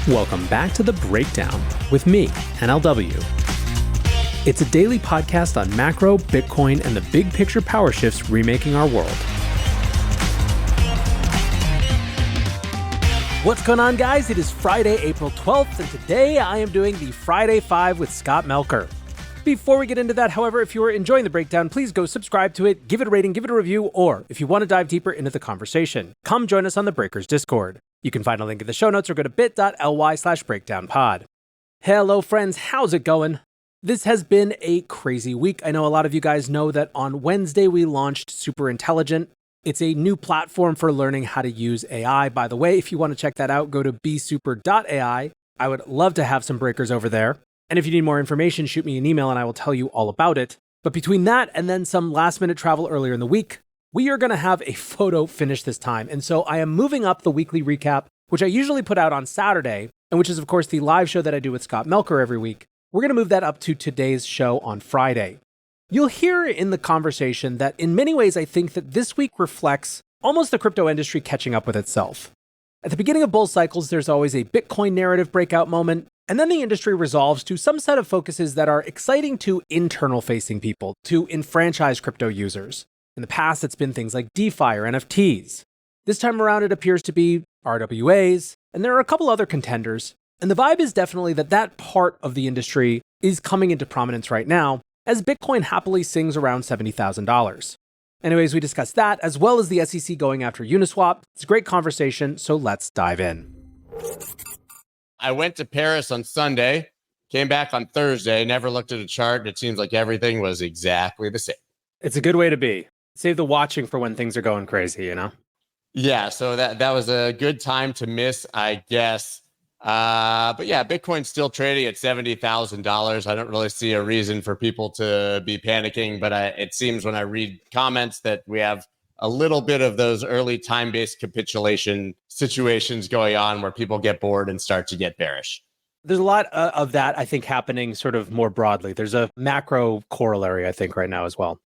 Welcome back to The Breakdown with me, NLW. It's a daily podcast on macro, Bitcoin, and the big picture power shifts remaking our world. What's going on, guys? It is Friday, April 12th, and today I am doing the Friday 5 with Scott Melker. Before we get into that, however, if you are enjoying The Breakdown, please go subscribe to it, give it a rating, give it a review, or if you want to dive deeper into the conversation, come join us on the Breakers Discord. You can find a link in the show notes or go to bit.ly/breakdownpod. Hello, friends. How's it going? This has been a crazy week. I know a lot of you guys know that on Wednesday we launched Super Intelligent. It's a new platform for learning how to use AI. By the way, if you want to check that out, go to bsuper.ai. I would love to have some breakers over there. And if you need more information, shoot me an email and I will tell you all about it. But between that and then some last minute travel earlier in the week, we are going to have a photo finish this time. And so I am moving up the weekly recap, which I usually put out on Saturday, and which is, of course, the live show that I do with Scott Melker every week. We're going to move that up to today's show on Friday. You'll hear in the conversation that in many ways, I think that this week reflects almost the crypto industry catching up with itself. At the beginning of bull cycles, there's always a Bitcoin narrative breakout moment, and then the industry resolves to some set of focuses that are exciting to internal-facing people, to enfranchise crypto users. In the past, it's been things like DeFi or NFTs. This time around, it appears to be RWAs, and there are a couple other contenders. And the vibe is definitely that that part of the industry is coming into prominence right now, as Bitcoin happily sings around $70,000. Anyways, we discussed that, as well as the SEC going after Uniswap. It's a great conversation, so let's dive in. I went to Paris on Sunday, came back on Thursday, never looked at a chart, and it seems like everything was exactly the same. It's a good way to be. Save the watching for when things are going crazy, you know? Yeah, so that was a good time to miss, I guess. But yeah, Bitcoin's still trading at $70,000. I don't really see a reason for people to be panicking, but it seems when I read comments that we have a little bit of those early time-based capitulation situations going on where people get bored and start to get bearish. There's a lot of that, I think, happening sort of more broadly. There's a macro corollary, I think, right now as well.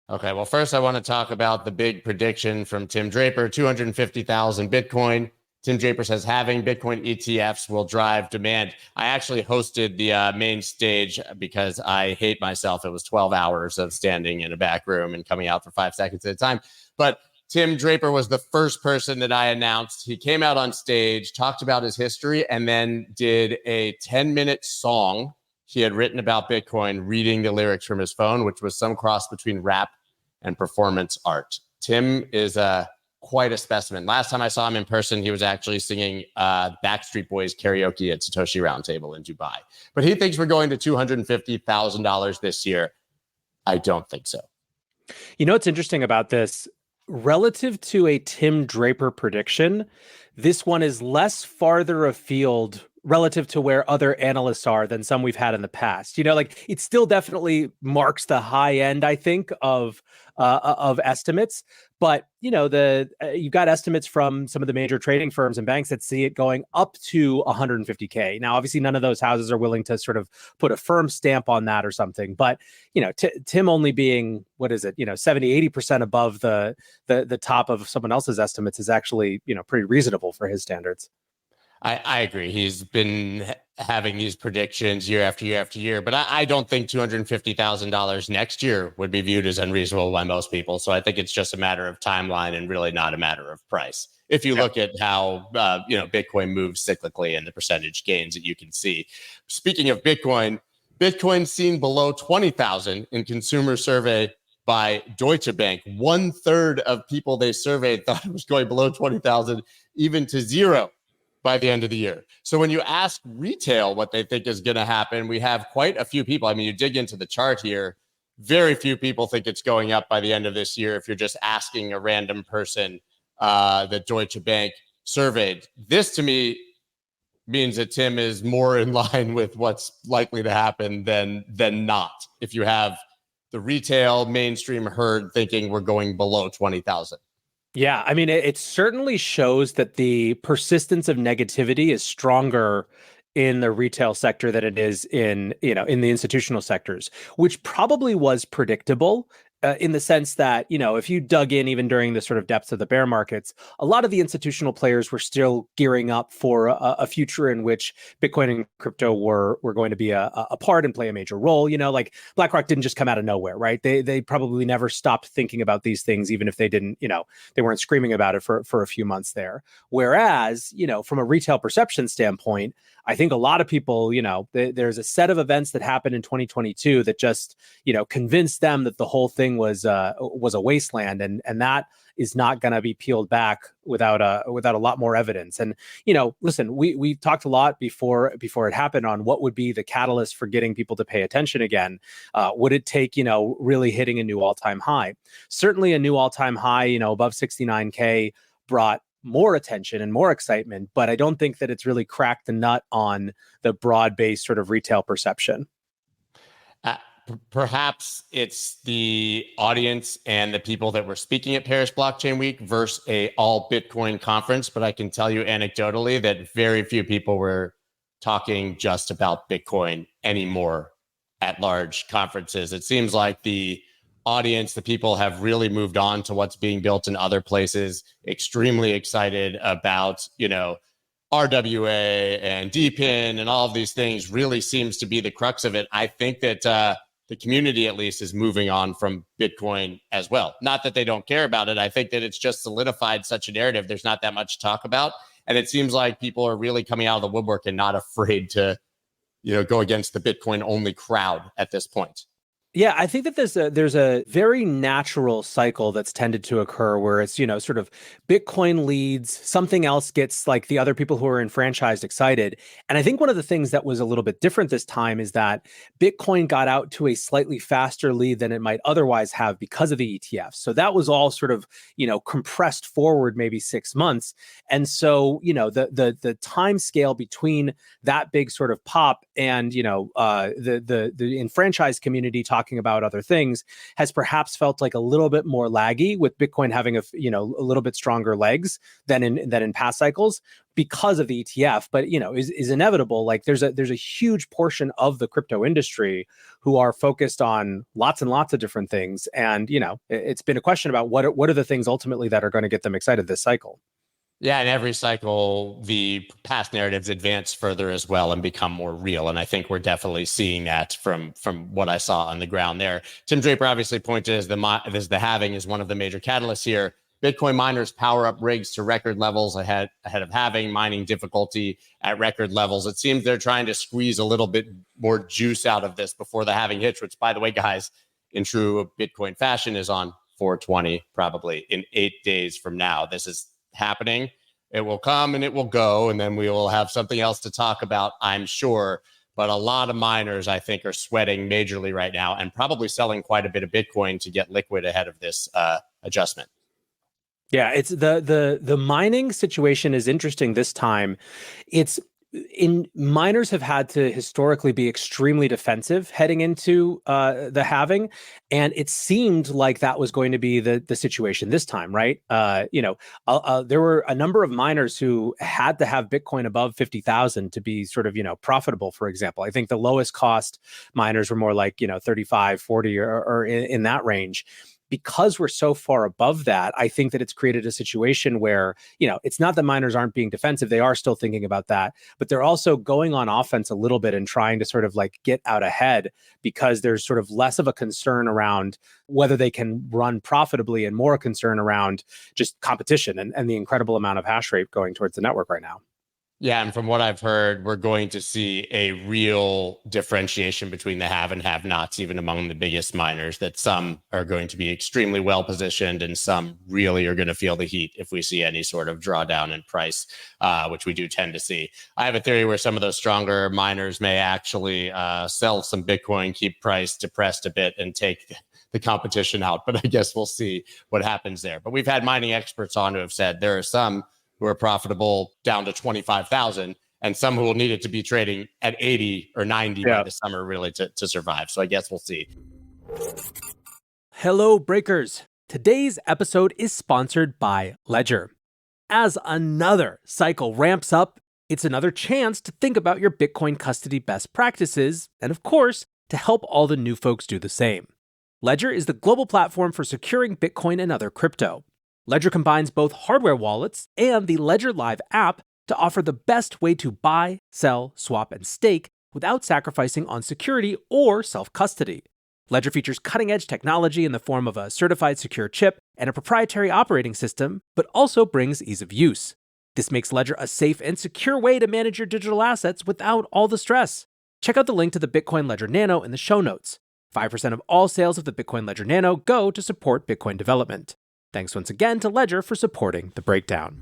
Okay, well, first I want to talk about the big prediction from Tim Draper, 250,000 Bitcoin. Tim Draper says having Bitcoin ETFs will drive demand. I actually hosted the main stage because I hate myself. It was 12 hours of standing in a back room and coming out for 5 seconds at a time. But Tim Draper was the first person that I announced. He came out on stage, talked about his history, and then did a 10-minute song he had written about Bitcoin, reading the lyrics from his phone, which was some cross between rap and performance art. Tim is quite a specimen. Last time I saw him in person, he was actually singing Backstreet Boys karaoke at Satoshi Roundtable in Dubai. But he thinks we're going to $250,000 this year. I don't think so. You know what's interesting about this? Relative to a Tim Draper prediction, this one is less farther afield relative to where other analysts are than some we've had in the past. You know, like it still definitely marks the high end, I think, of estimates. But, you know, you've got estimates from some of the major trading firms and banks that see it going up to 150K. Now, obviously, none of those houses are willing to sort of put a firm stamp on that or something. But, you know, Tim only being, 70, 80% above the top of someone else's estimates is actually, pretty reasonable for his standards. I agree. He's been having these predictions year after year after year, but I don't think $250,000 next year would be viewed as unreasonable by most people. So I think it's just a matter of timeline and really not a matter of price. If you look at how Bitcoin moves cyclically and the percentage gains that you can see. Speaking of Bitcoin's seen below 20,000 in consumer survey by Deutsche Bank. 1/3 of people they surveyed thought it was going below 20,000, even to zero by the end of the year. So when you ask retail what they think is going to happen, we have quite a few people. I mean, you dig into the chart here, very few people think it's going up by the end of this year. If you're just asking a random person that Deutsche Bank surveyed, this to me means that Tim is more in line with what's likely to happen than not. If you have the retail mainstream herd thinking we're going below 20,000. Yeah, I mean, it certainly shows that the persistence of negativity is stronger in the retail sector than it is in the institutional sectors, which probably was predictable. in the sense that, if you dug in even during the sort of depths of the bear markets, a lot of the institutional players were still gearing up for a future in which Bitcoin and crypto were going to be a part and play a major role. Like BlackRock didn't just come out of nowhere, right? They probably never stopped thinking about these things, even if they didn't, they weren't screaming about it for a few months there. Whereas, from a retail perception standpoint, I think a lot of people, there's a set of events that happened in 2022 that just, convinced them that the whole thing was a wasteland, and that is not going to be peeled back without a lot more evidence. And listen, we talked a lot before it happened on what would be the catalyst for getting people to pay attention again. Would it take really hitting a new all-time high? Certainly, a new all-time high, above 69K brought more attention and more excitement, but I don't think that it's really cracked the nut on the broad-based sort of retail perception. Perhaps it's the audience and the people that were speaking at Paris Blockchain Week versus a all Bitcoin conference, but I can tell you anecdotally that very few people were talking just about Bitcoin anymore at large conferences. It seems like the audience, the people have really moved on to what's being built in other places, extremely excited about, RWA and DPIN and all of these things really seems to be the crux of it. I think that the community, at least, is moving on from Bitcoin as well. Not that they don't care about it. I think that it's just solidified such a narrative. There's not that much to talk about. And it seems like people are really coming out of the woodwork and not afraid to, go against the Bitcoin only crowd at this point. Yeah, I think that there's a very natural cycle that's tended to occur where it's, sort of Bitcoin leads, something else gets like the other people who are enfranchised excited. And I think one of the things that was a little bit different this time is that Bitcoin got out to a slightly faster lead than it might otherwise have because of the ETFs. So that was all sort of, compressed forward maybe 6 months. And so, the time scale between that big sort of pop and, the enfranchised community talking about other things has perhaps felt like a little bit more laggy, with Bitcoin having a little bit stronger legs than in past cycles because of the ETF. But is inevitable. Like there's a huge portion of the crypto industry who are focused on lots and lots of different things, and it's been a question about what are the things ultimately that are going to get them excited this cycle. Yeah, in every cycle, the past narratives advance further as well and become more real. And I think we're definitely seeing that from what I saw on the ground there. Tim Draper obviously pointed as the halving is one of the major catalysts here. Bitcoin miners power up rigs to record levels ahead of halving, mining difficulty at record levels. It seems they're trying to squeeze a little bit more juice out of this before the halving hits, which, by the way, guys, in true Bitcoin fashion, is on 420 probably in 8 days from now. This is happening. It will come and it will go, and then we will have something else to talk about, I'm sure. But a lot of miners, I think, are sweating majorly right now and probably selling quite a bit of Bitcoin to get liquid ahead of this adjustment. Yeah, it's the mining situation is interesting this time. Miners have had to historically be extremely defensive heading into the halving, and it seemed like that was going to be the situation this time, right? There were a number of miners who had to have Bitcoin above 50,000 to be sort of profitable. For example, I think the lowest cost miners were more like 35, 40, or in that range. Because we're so far above that, I think that it's created a situation where, it's not that miners aren't being defensive. They are still thinking about that, but they're also going on offense a little bit and trying to sort of like get out ahead, because there's sort of less of a concern around whether they can run profitably and more concern around just competition and the incredible amount of hash rate going towards the network right now. Yeah, and from what I've heard, we're going to see a real differentiation between the have and have nots, even among the biggest miners, that some are going to be extremely well positioned and some really are going to feel the heat if we see any sort of drawdown in price, which we do tend to see. I have a theory where some of those stronger miners may actually sell some Bitcoin, keep price depressed a bit, and take the competition out. But I guess we'll see what happens there. But we've had mining experts on who have said there are some who are profitable down to 25,000, and some who will need it to be trading at 80 or 90 by the summer really to survive. So I guess we'll see. Hello, Breakers. Today's episode is sponsored by Ledger. As another cycle ramps up, it's another chance to think about your Bitcoin custody best practices, and of course, to help all the new folks do the same. Ledger is the global platform for securing Bitcoin and other crypto. Ledger combines both hardware wallets and the Ledger Live app to offer the best way to buy, sell, swap, and stake without sacrificing on security or self-custody. Ledger features cutting-edge technology in the form of a certified secure chip and a proprietary operating system, but also brings ease of use. This makes Ledger a safe and secure way to manage your digital assets without all the stress. Check out the link to the Bitcoin Ledger Nano in the show notes. 5% of all sales of the Bitcoin Ledger Nano go to support Bitcoin development. Thanks once again to Ledger for supporting The Breakdown.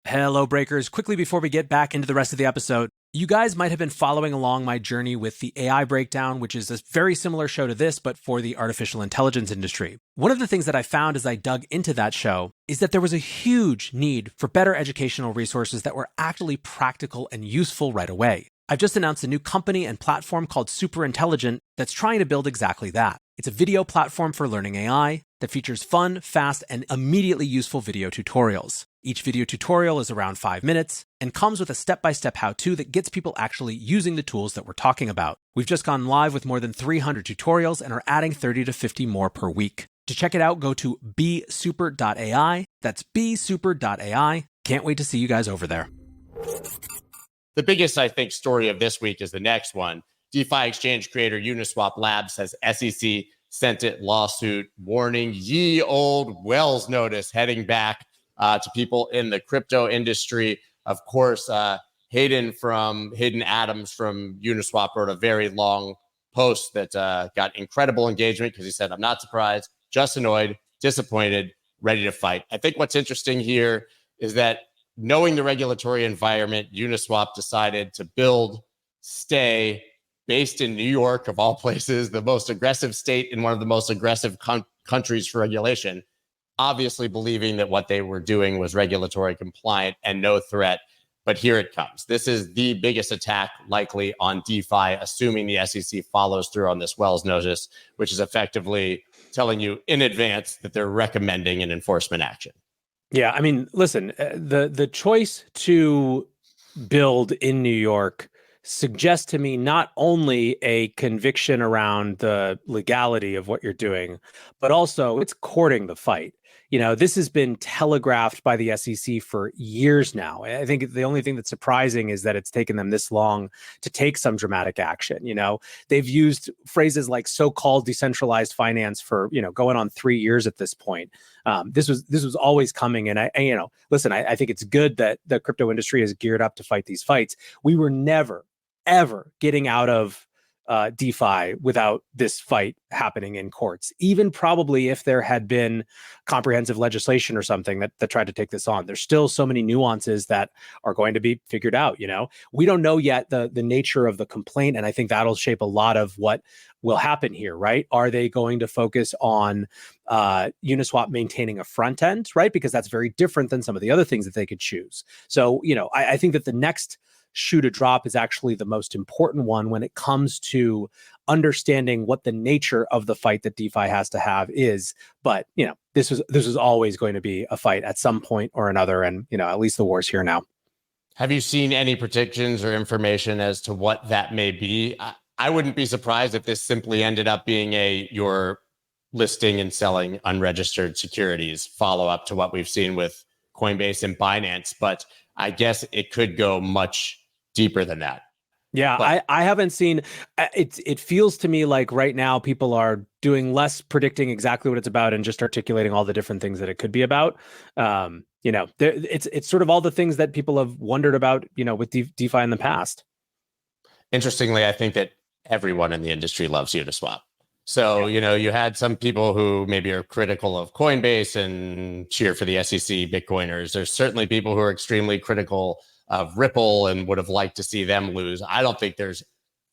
Hello, Breakers. Quickly before we get back into the rest of the episode, you guys might have been following along my journey with the AI Breakdown, which is a very similar show to this, but for the artificial intelligence industry. One of the things that I found as I dug into that show is that there was a huge need for better educational resources that were actually practical and useful right away. I've just announced a new company and platform called Super Intelligent that's trying to build exactly that. It's a video platform for learning AI that features fun, fast, and immediately useful video tutorials. Each video tutorial is around 5 minutes and comes with a step-by-step how-to that gets people actually using the tools that we're talking about. We've just gone live with more than 300 tutorials and are adding 30 to 50 more per week. To check it out, go to bsuper.ai. That's bsuper.ai. Can't wait to see you guys over there. The biggest, I think, story of this week is the next one. DeFi exchange creator Uniswap Labs says SEC sent it lawsuit warning ye old Wells notice heading back to people in the crypto industry. Of course, Hayden Adams from Uniswap wrote a very long post that got incredible engagement because he said, "I'm not surprised, just annoyed, disappointed, ready to fight." I think what's interesting here is that knowing the regulatory environment, Uniswap decided to stay based in New York, of all places, the most aggressive state in one of the most aggressive countries for regulation, obviously believing that what they were doing was regulatory compliant and no threat. But here it comes. This is the biggest attack likely on DeFi, assuming the SEC follows through on this Wells notice, which is effectively telling you in advance that they're recommending an enforcement action. Yeah, I mean, listen, the choice to build in New York suggests to me not only a conviction around the legality of what you're doing, but also it's courting the fight. You know, this has been telegraphed by the SEC for years now. I think the only thing that's surprising is that it's taken them this long to take some dramatic action. You know, they've used phrases like so-called decentralized finance for, going on 3 years at this point. This was always coming. And I think it's good that the crypto industry is geared up to fight these fights. We were never, ever getting out of DeFi without this fight happening in courts, even probably if there had been comprehensive legislation or something that tried to take this on. There's still so many nuances that are going to be figured out. We don't know yet the nature of the complaint, and I think that'll shape a lot of what will happen here, right? Are they going to focus on Uniswap maintaining a front end, right? Because that's very different than some of the other things that they could choose. So, I think that the next shoe to drop is actually the most important one when it comes to understanding what the nature of the fight that DeFi has to have is. But, this was always going to be a fight at some point or another. And, at least the war's here now. Have you seen any predictions or information as to what that may be? I wouldn't be surprised if this simply ended up being your listing and selling unregistered securities follow up to what we've seen with Coinbase and Binance. But I guess it could go much deeper than that. Yeah, but I haven't seen it. It feels to me like right now people are doing less predicting exactly what it's about and just articulating all the different things that it could be about. It's sort of all the things that people have wondered about, with DeFi in the past. Interestingly, I think that everyone in the industry loves Uniswap. So, you had some people who maybe are critical of Coinbase and cheer for the SEC Bitcoiners. There's certainly people who are extremely critical of Ripple and would have liked to see them lose. I don't think there's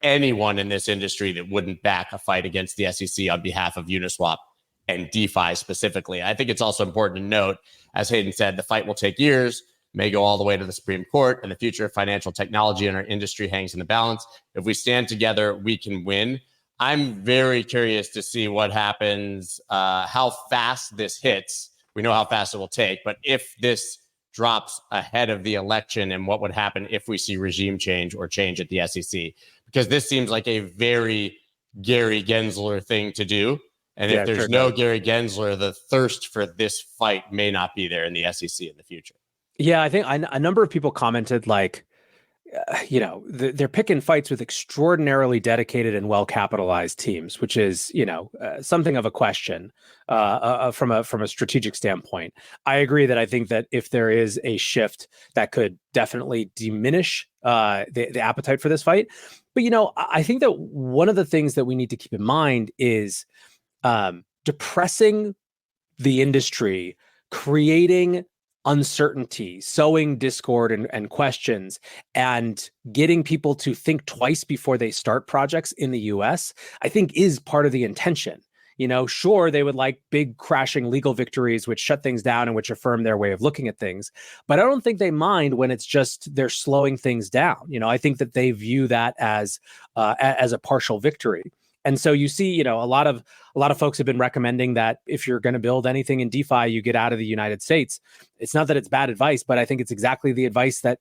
anyone in this industry that wouldn't back a fight against the SEC on behalf of Uniswap and DeFi specifically. I think it's also important to note, as Hayden said, the fight will take years, may go all the way to the Supreme Court, and the future of financial technology in our industry hangs in the balance. If we stand together, we can win. I'm very curious to see what happens, how fast this hits. We know how fast it will take, but if this drops ahead of the election and what would happen if we see regime change or change at the SEC, because this seems like a very Gary Gensler thing to do. And if there's no Gary Gensler, the thirst for this fight may not be there in the SEC in the future. Yeah, I think a number of people commented like, they're picking fights with extraordinarily dedicated and well-capitalized teams, which is, something of a question from a strategic standpoint. I agree that I think that if there is a shift, that could definitely diminish the appetite for this fight. But, I think that one of the things that we need to keep in mind is depressing the industry, creating uncertainty, sowing discord and questions, and getting people to think twice before they start projects in the US, I think is part of the intention. Sure, they would like big crashing legal victories, which shut things down and which affirm their way of looking at things. But I don't think they mind when it's just they're slowing things down. I think that they view that as a partial victory. And so you see, a lot of folks have been recommending that if you're going to build anything in DeFi, you get out of the United States. It's not that it's bad advice, but I think it's exactly the advice that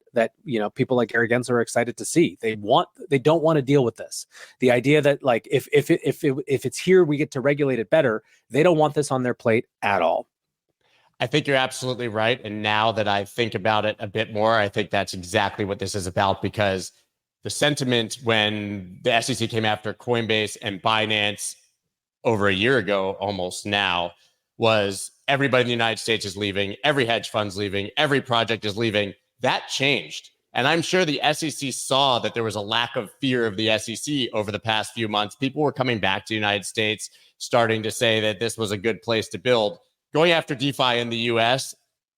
people like Gary Gensler are excited to see. They don't want to deal with this. The idea that like if it's here, we get to regulate it better. They don't want this on their plate at all. I think you're absolutely right. And now that I think about it a bit more, I think that's exactly what this is about, because the sentiment when the SEC came after Coinbase and Binance over a year ago, almost now, was everybody in the United States is leaving, every hedge fund's leaving, every project is leaving. That changed. And I'm sure the SEC saw that there was a lack of fear of the SEC over the past few months. People were coming back to the United States, starting to say that this was a good place to build. Going after DeFi in the US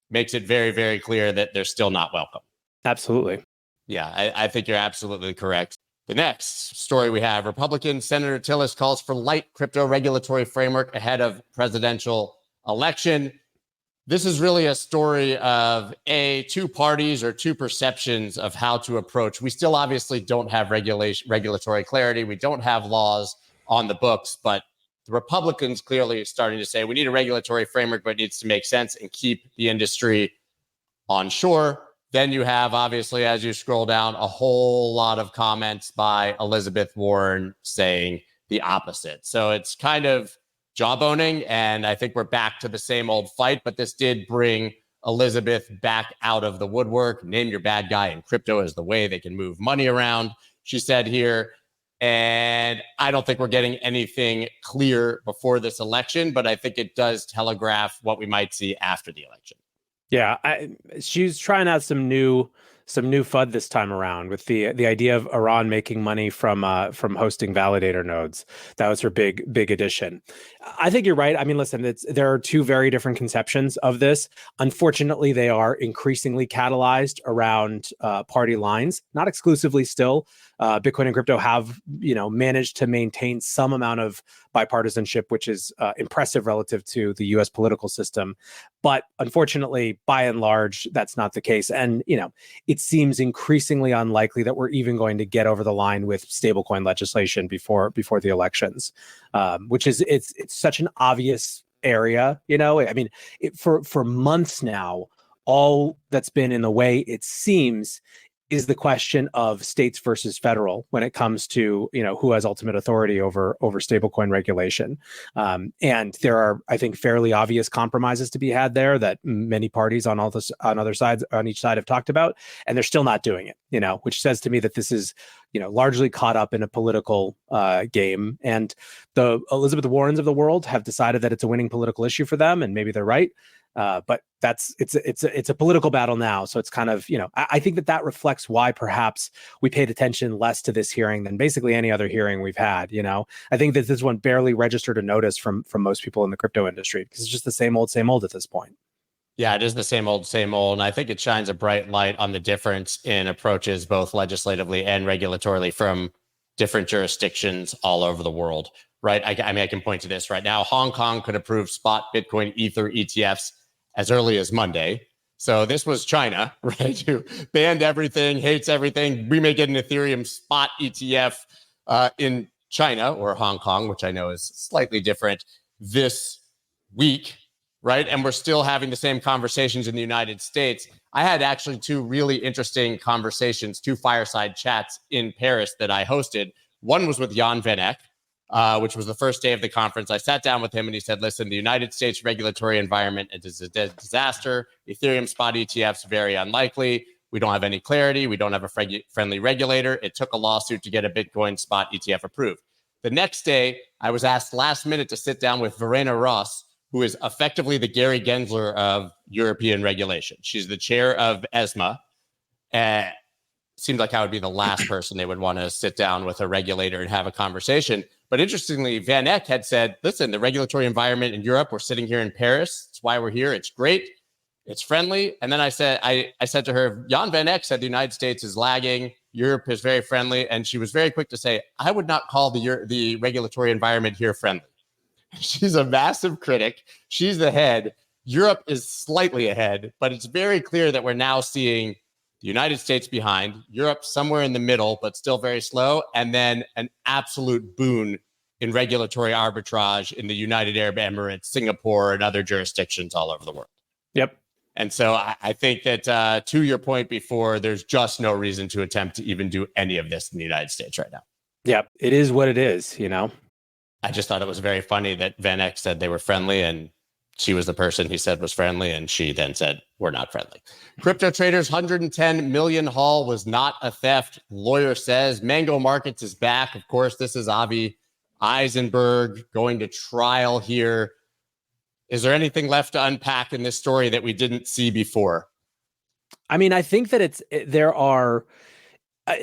makes it very, very clear that they're still not welcome. Absolutely. Yeah, I think you're absolutely correct. The next story we have, Republican Senator Tillis calls for light crypto regulatory framework ahead of presidential election. This is really a story of two parties or two perceptions of how to approach. We still obviously don't have regulatory clarity. We don't have laws on the books, but the Republicans clearly are starting to say we need a regulatory framework, but it needs to make sense and keep the industry on shore. Then you have, obviously, as you scroll down, a whole lot of comments by Elizabeth Warren saying the opposite. So it's kind of jawboning, and I think we're back to the same old fight. But this did bring Elizabeth back out of the woodwork. Name your bad guy in crypto is the way they can move money around, she said here. And I don't think we're getting anything clear before this election, but I think it does telegraph what we might see after the election. Yeah, she's trying out some new FUD this time around with the idea of Iran making money from hosting validator nodes. That was her big addition. I think you're right. I mean, listen, there are two very different conceptions of this. Unfortunately, they are increasingly catalyzed around party lines, not exclusively still. Bitcoin and crypto have, managed to maintain some amount of bipartisanship, which is impressive relative to the U.S. political system. But unfortunately, by and large, that's not the case. And, it seems increasingly unlikely that we're even going to get over the line with stablecoin legislation before the elections, which is it's such an obvious area. I mean, for months now, all that's been in the way, it seems, is the question of states versus federal when it comes to, who has ultimate authority over stablecoin regulation. And there are, I think, fairly obvious compromises to be had there that many parties on each side have talked about, and they're still not doing it, which says to me that this is, largely caught up in a political game. And the Elizabeth Warrens of the world have decided that it's a winning political issue for them, and maybe they're right. But it's a political battle now. So it's kind of, I think that reflects why perhaps we paid attention less to this hearing than basically any other hearing we've had. I think that this one barely registered a notice from most people in the crypto industry, because it's just the same old at this point. Yeah, it is the same old. And I think it shines a bright light on the difference in approaches, both legislatively and regulatorily, from different jurisdictions all over the world, right? I mean, I can point to this right now. Hong Kong could approve spot Bitcoin Ether ETFs as early as Monday. So this was China, right? Who banned everything, hates everything. We may get an Ethereum spot ETF in China or Hong Kong, which I know is slightly different, this week, right? And we're still having the same conversations in the United States. I had actually two really interesting conversations, two fireside chats in Paris that I hosted. One was with Jan van Eck, which was the first day of the conference. I sat down with him and he said, listen, the United States regulatory environment is a disaster. Ethereum spot ETFs, very unlikely. We don't have any clarity. We don't have a friendly regulator. It took a lawsuit to get a Bitcoin spot ETF approved. The next day, I was asked last minute to sit down with Verena Ross, who is effectively the Gary Gensler of European regulation. She's the chair of ESMA. Seems like I would be the last person they would want to sit down with a regulator and have a conversation. But interestingly, Van Eck had said, listen, the regulatory environment in Europe, we're sitting here in Paris. That's why we're here. It's great. It's friendly. And then I said to her, Jan Van Eck said the United States is lagging. Europe is very friendly. And she was very quick to say, I would not call the regulatory environment here friendly. She's a massive critic. She's the head. Europe is slightly ahead, but it's very clear that we're now seeing the United States behind, Europe somewhere in the middle, but still very slow, and then an absolute boon in regulatory arbitrage in the United Arab Emirates, Singapore, and other jurisdictions all over the world. Yep. And so I think that to your point before, there's just no reason to attempt to even do any of this in the United States right now. Yep. It is what it is, I just thought it was very funny that Van Eck said they were friendly and she was the person he said was friendly, and she then said, we're not friendly. Crypto traders, 110 million haul was not a theft, lawyer says. Mango Markets is back. Of course, this is Avi Eisenberg going to trial here. Is there anything left to unpack in this story that we didn't see before? I mean, I think that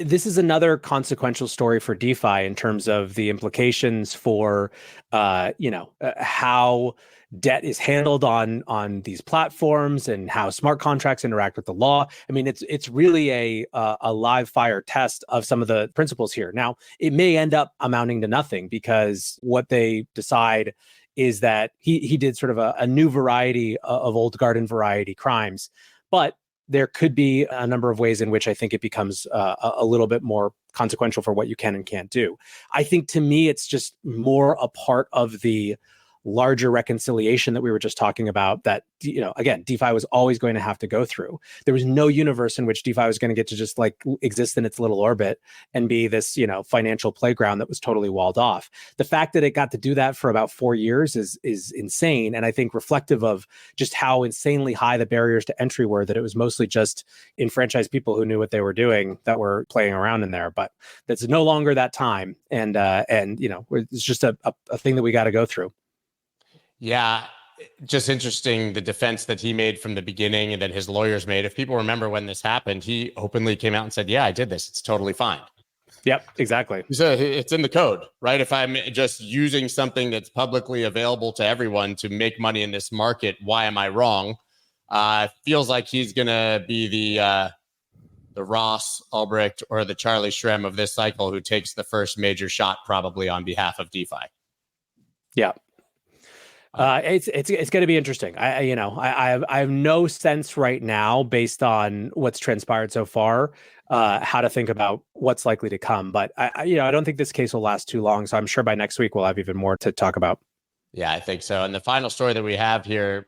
this is another consequential story for DeFi in terms of the implications for, how debt is handled on these platforms and how smart contracts interact with the law. I mean, it's really a live fire test of some of the principles here. Now, it may end up amounting to nothing because what they decide is that he did sort of a new variety of old garden variety crimes, but there could be a number of ways in which I think it becomes a little bit more consequential for what you can and can't do. I think to me, it's just more a part of the larger reconciliation that we were just talking about that, again, DeFi was always going to have to go through. There was no universe in which DeFi was going to get to just like exist in its little orbit and be this, financial playground that was totally walled off. The fact that it got to do that for about 4 years is insane. And I think reflective of just how insanely high the barriers to entry were, that it was mostly just enfranchised people who knew what they were doing that were playing around in there. But that's no longer that time. And it's just a thing that we got to go through. Yeah, just interesting the defense that he made from the beginning and that his lawyers made. If people remember when this happened, he openly came out and said, yeah, I did this. It's totally fine. Yep, exactly. So it's in the code, right? If I'm just using something that's publicly available to everyone to make money in this market, why am I wrong? Feels like he's going to be the Ross Ulbricht or the Charlie Shrem of this cycle who takes the first major shot probably on behalf of DeFi. Yeah. It's going to be interesting. I have no sense right now, based on what's transpired so far, how to think about what's likely to come. But I don't think this case will last too long. So I'm sure by next week we'll have even more to talk about. Yeah, I think so. And the final story that we have here,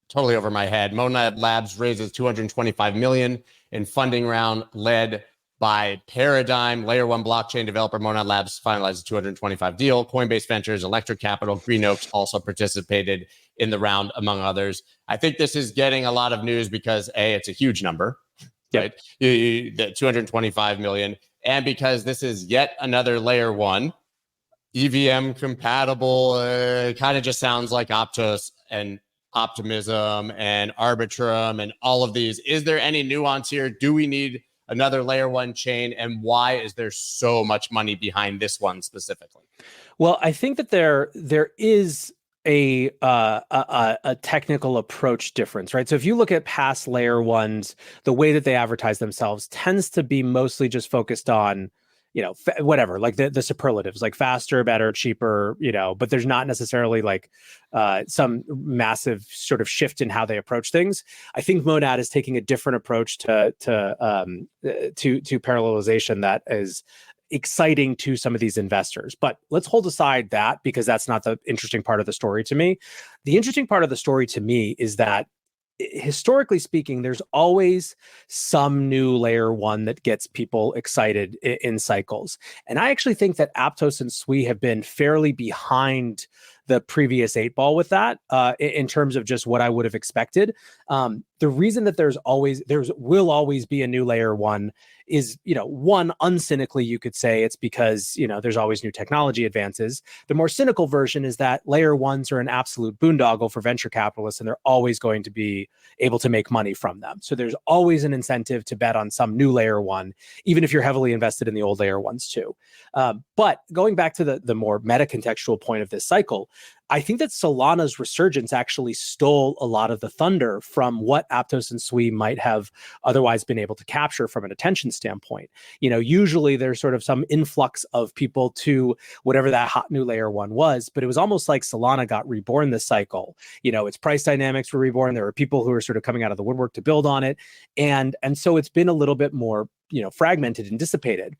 totally over my head, Monad Labs raises $225 million in funding round led by Paradigm. Layer 1 blockchain developer Monad Labs finalized a $225 deal. Coinbase Ventures, Electric Capital, Green Oaks also participated in the round, among others. I think this is getting a lot of news because A, it's a huge number, right? The $225 million. And because this is yet another Layer 1 EVM compatible, kind of just sounds like Optus and Optimism and Arbitrum and all of these. Is there any nuance here? Do we need another Layer 1 chain, and why is there so much money behind this one specifically? Well, I think that there is a technical approach difference, right? So if you look at past Layer 1s, the way that they advertise themselves tends to be mostly just focused on, whatever, like the superlatives, like faster, better, cheaper, but there's not necessarily like some massive sort of shift in how they approach things. I think Monad is taking a different approach to parallelization that is exciting to some of these investors. But let's hold aside that, because that's not the interesting part of the story to me. The interesting part of the story to me is that historically speaking, there's always some new layer one that gets people excited in cycles. And I actually think that Aptos and Sui have been fairly behind the previous 8 ball with that in terms of just what I would have expected. The reason that there will always be a new layer one is, one, uncynically, you could say it's because, there's always new technology advances. The more cynical version is that layer ones are an absolute boondoggle for venture capitalists, and they're always going to be able to make money from them. So there's always an incentive to bet on some new layer one, even if you're heavily invested in the old layer ones too. But going back to the more meta contextual point of this cycle, I think that Solana's resurgence actually stole a lot of the thunder from what Aptos and Sui might have otherwise been able to capture from an attention standpoint. Usually there's sort of some influx of people to whatever that hot new layer one was, but it was almost like Solana got reborn this cycle. Its price dynamics were reborn. There were people who were sort of coming out of the woodwork to build on it. And so it's been a little bit more, fragmented and dissipated.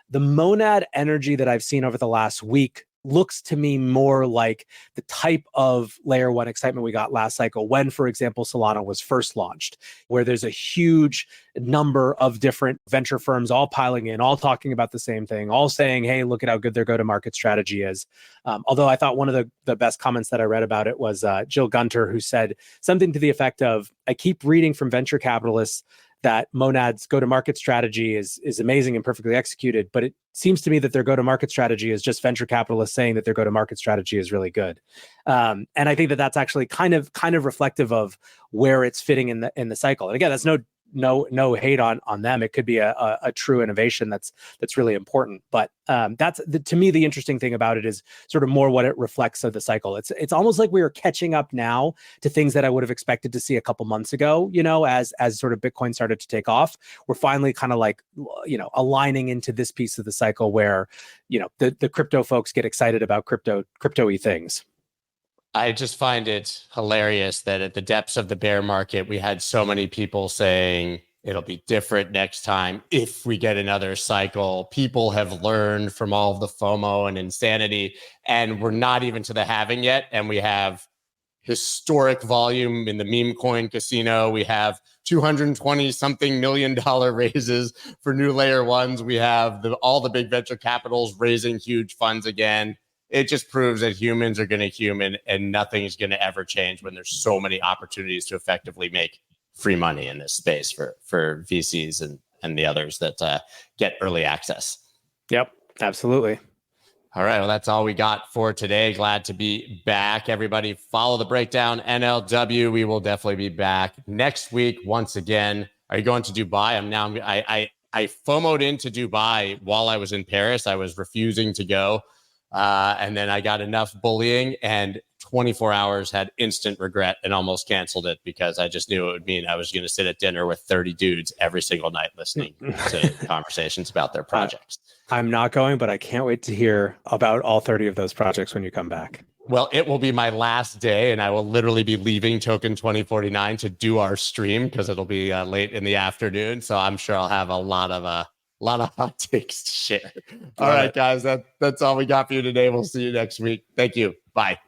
The monad energy that I've seen over the last week looks to me more like the type of layer one excitement we got last cycle when, for example, Solana was first launched, where there's a huge number of different venture firms all piling in, all talking about the same thing, all saying, hey, look at how good their go-to-market strategy is. Although I thought one of the best comments that I read about it was Jill Gunter, who said something to the effect of, I keep reading from venture capitalists that Monad's go-to-market strategy is amazing and perfectly executed, but it seems to me that their go-to-market strategy is just venture capitalists saying that their go-to-market strategy is really good. And I think that that's actually kind of reflective of where it's fitting in the cycle. And again, that's no hate on them. It could be a true innovation that's really important. But that's to me, the interesting thing about it is sort of more what it reflects of the cycle. It's almost like we are catching up now to things that I would have expected to see a couple months ago, as sort of Bitcoin started to take off. We're finally kind of like, aligning into this piece of the cycle where, the crypto folks get excited about crypto-y things. I just find it hilarious that at the depths of the bear market, we had so many people saying it'll be different next time if we get another cycle. People have learned from all of the FOMO and insanity, and we're not even to the halving yet. And we have historic volume in the meme coin casino. We have 220 something $1 million raises for new layer ones. We have all the big venture capitals raising huge funds again. It just proves that humans are going to human and nothing is going to ever change when there's so many opportunities to effectively make free money in this space for VCs and the others that get early access. Yep, absolutely. All right. Well, that's all we got for today. Glad to be back. Everybody follow the breakdown NLW. We will definitely be back next week once again. Are you going to Dubai? I FOMO'd into Dubai while I was in Paris. I was refusing to go. And then I got enough bullying and 24 hours had instant regret and almost canceled it because I just knew it would mean I was going to sit at dinner with 30 dudes every single night listening to conversations about their projects. I'm not going, but I can't wait to hear about all 30 of those projects when you come back. Well, it will be my last day and I will literally be leaving Token 2049 to do our stream because it'll be late in the afternoon. So I'm sure I'll have a lot of hot takes to share. All right, guys, that's all we got for you today. We'll see you next week. Thank you. Bye.